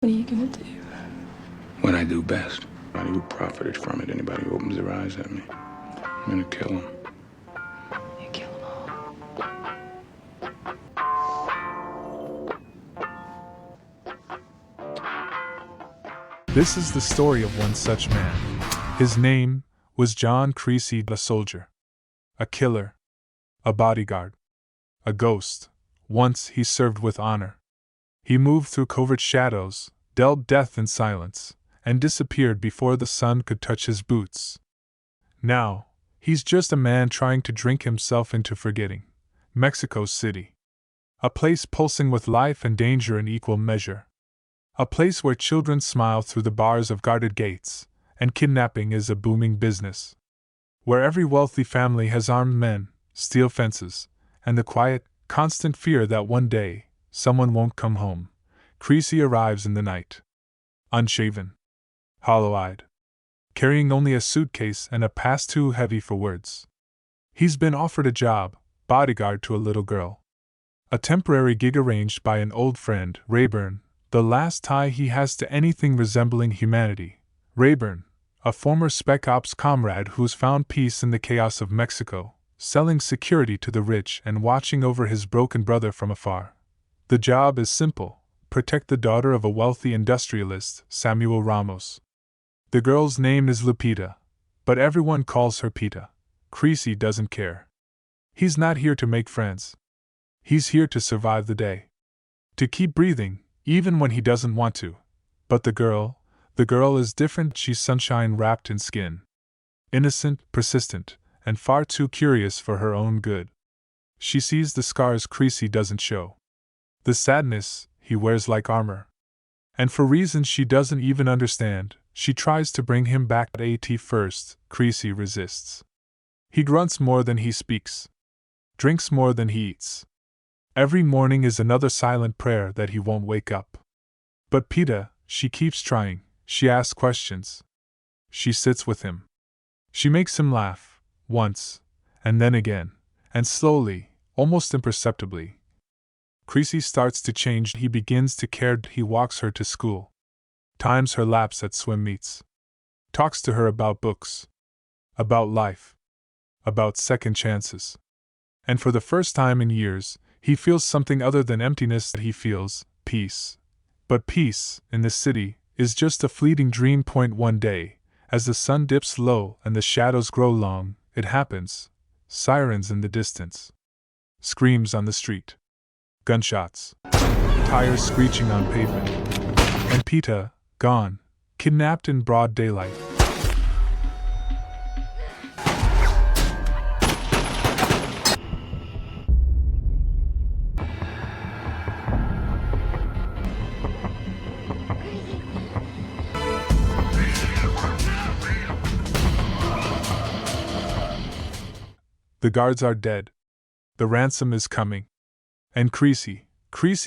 What are you gonna do? What I do best. Anybody who profited from it, anybody who opens their eyes at me, I'm gonna kill them. You kill them all. This is the story of one such man. His name was John Creasy, a soldier, a killer, a bodyguard, a ghost. Once he served with honor. He moved through covert shadows, dealt death in silence, and disappeared before the sun could touch his boots. Now, he's just a man trying to drink himself into forgetting. Mexico City. A place pulsing with life and danger in equal measure. A place where children smile through the bars of guarded gates, and kidnapping is a booming business. Where every wealthy family has armed men, steel fences, and the quiet, constant fear that one day, someone won't come home. Creasy arrives in the night. Unshaven. Hollow-eyed. Carrying only a suitcase and a past too heavy for words. He's been offered a job, bodyguard to a little girl. A temporary gig arranged by an old friend, Rayburn, the last tie he has to anything resembling humanity. Rayburn, a former Spec Ops comrade who's found peace in the chaos of Mexico, selling security to the rich and watching over his broken brother from afar. The job is simple: protect the daughter of a wealthy industrialist, Samuel Ramos. The girl's name is Lupita, but everyone calls her Pita. Creasy doesn't care. He's not here to make friends. He's here to survive the day. To keep breathing, even when he doesn't want to. But the girl is different. She's sunshine wrapped in skin. Innocent, persistent, and far too curious for her own good. She sees the scars Creasy doesn't show. The sadness he wears like armor. And for reasons she doesn't even understand, she tries to bring him back. At first, Creasy resists. He grunts more than he speaks. Drinks more than he eats. Every morning is another silent prayer that he won't wake up. But Pita, she keeps trying. She asks questions. She sits with him. She makes him laugh, once, and then again, and slowly, almost imperceptibly. Creasy starts to change. He begins to care. He walks her to school. Times her laps at swim meets. Talks to her about books. About life. About second chances. And for the first time in years, he feels something other than emptiness. He feels peace. But peace, in this city, is just a fleeting dream. One day, as the sun dips low and the shadows grow long, it happens. Sirens in the distance. Screams on the street. Gunshots. Tires screeching on pavement. And Pita, gone. Kidnapped in broad daylight. The guards are dead. The ransom is coming. And Creasy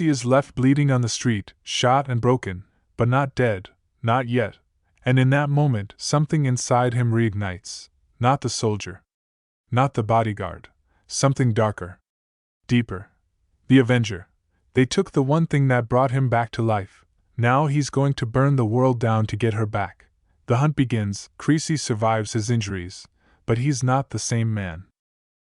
is left bleeding on the street, shot and broken, but not dead, not yet. And in that moment, something inside him reignites. Not the soldier. Not the bodyguard. Something darker. Deeper. The Avenger. They took the one thing that brought him back to life. Now he's going to burn the world down to get her back. The hunt begins. Creasy survives his injuries, but he's not the same man.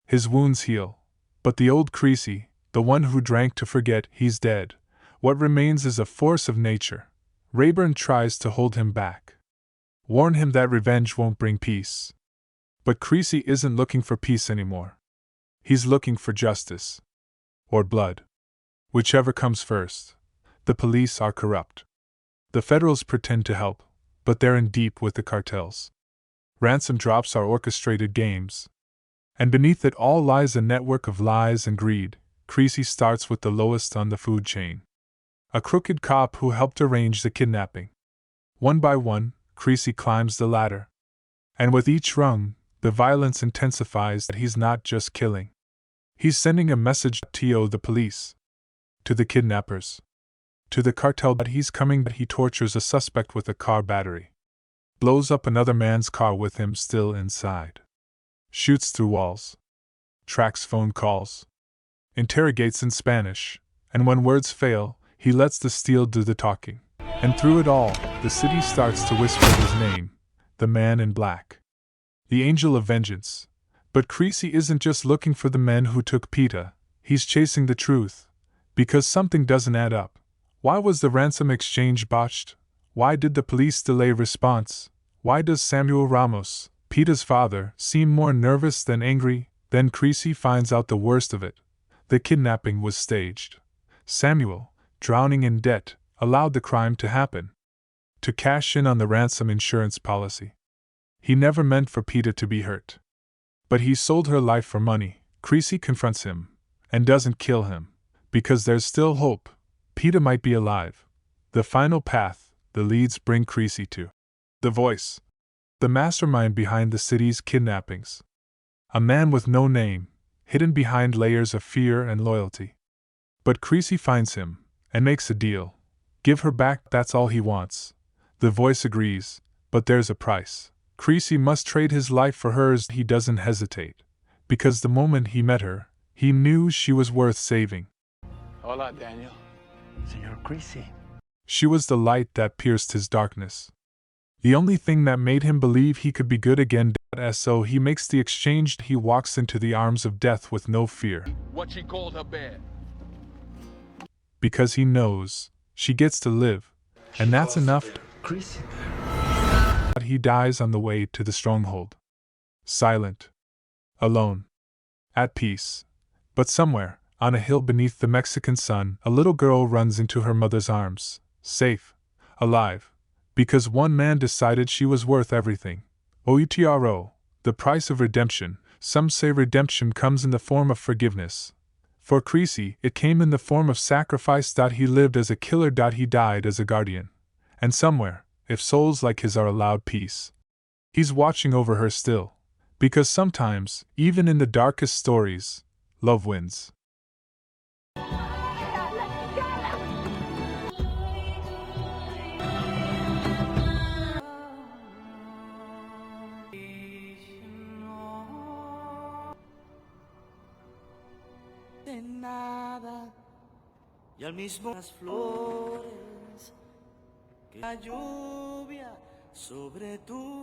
His wounds heal. But the old Creasy, the one who drank to forget, he's dead. What remains is a force of nature. Rayburn tries to hold him back. Warn him that revenge won't bring peace. But Creasy isn't looking for peace anymore. He's looking for justice. Or blood. Whichever comes first. The police are corrupt. The federals pretend to help, but they're in deep with the cartels. Ransom drops are orchestrated games. And beneath it all lies a network of lies and greed. Creasy starts with the lowest on the food chain. A crooked cop who helped arrange the kidnapping. One by one, Creasy climbs the ladder. And with each rung, the violence intensifies. That he's not just killing. He's sending a message to the police. To the kidnappers. To the cartel that he's coming. That he tortures a suspect with a car battery. Blows up another man's car with him still inside. Shoots through walls. Tracks phone calls. Interrogates in Spanish, and when words fail, he lets the steel do the talking. And through it all, the city starts to whisper his name, the Man in Black. The Angel of Vengeance. But Creasy isn't just looking for the men who took Peta, he's chasing the truth. Because something doesn't add up. Why was the ransom exchange botched? Why did the police delay response? Why does Samuel Ramos, Peta's father, seem more nervous than angry? Then Creasy finds out the worst of it. The kidnapping was staged. Samuel, drowning in debt, allowed the crime to happen. To cash in on the ransom insurance policy. He never meant for Peta to be hurt. But he sold her life for money. Creasy confronts him, and doesn't kill him. Because there's still hope. Peta might be alive. The final path, the leads bring Creasy to the Voice. The mastermind behind the city's kidnappings. A man with no name, hidden behind layers of fear and loyalty. But Creasy finds him, and makes a deal. Give her back, that's all he wants. The Voice agrees, but there's a price. Creasy must trade his life for hers. He doesn't hesitate. Because the moment he met her, he knew she was worth saving. Hola, Daniel. Señor Creasy. She was the light that pierced his darkness. The only thing that made him believe he could be good again. So he makes the exchange. He walks into the arms of death with no fear. What she called her bed. Because he knows she gets to live, and that's enough. Creasy. But he dies on the way to the stronghold. Silent. Alone. At peace. But somewhere, on a hill beneath the Mexican sun, a little girl runs into her mother's arms. Safe. Alive. Because one man decided she was worth everything. OUTRO. The price of redemption. Some say redemption comes in the form of forgiveness. For Creasy, it came in the form of sacrifice. He lived as a killer. He died as a guardian. And somewhere, if souls like his are allowed peace, he's watching over her still. Because sometimes, even in the darkest stories, love wins. De nada y al mismo las flores que la lluvia sobre tu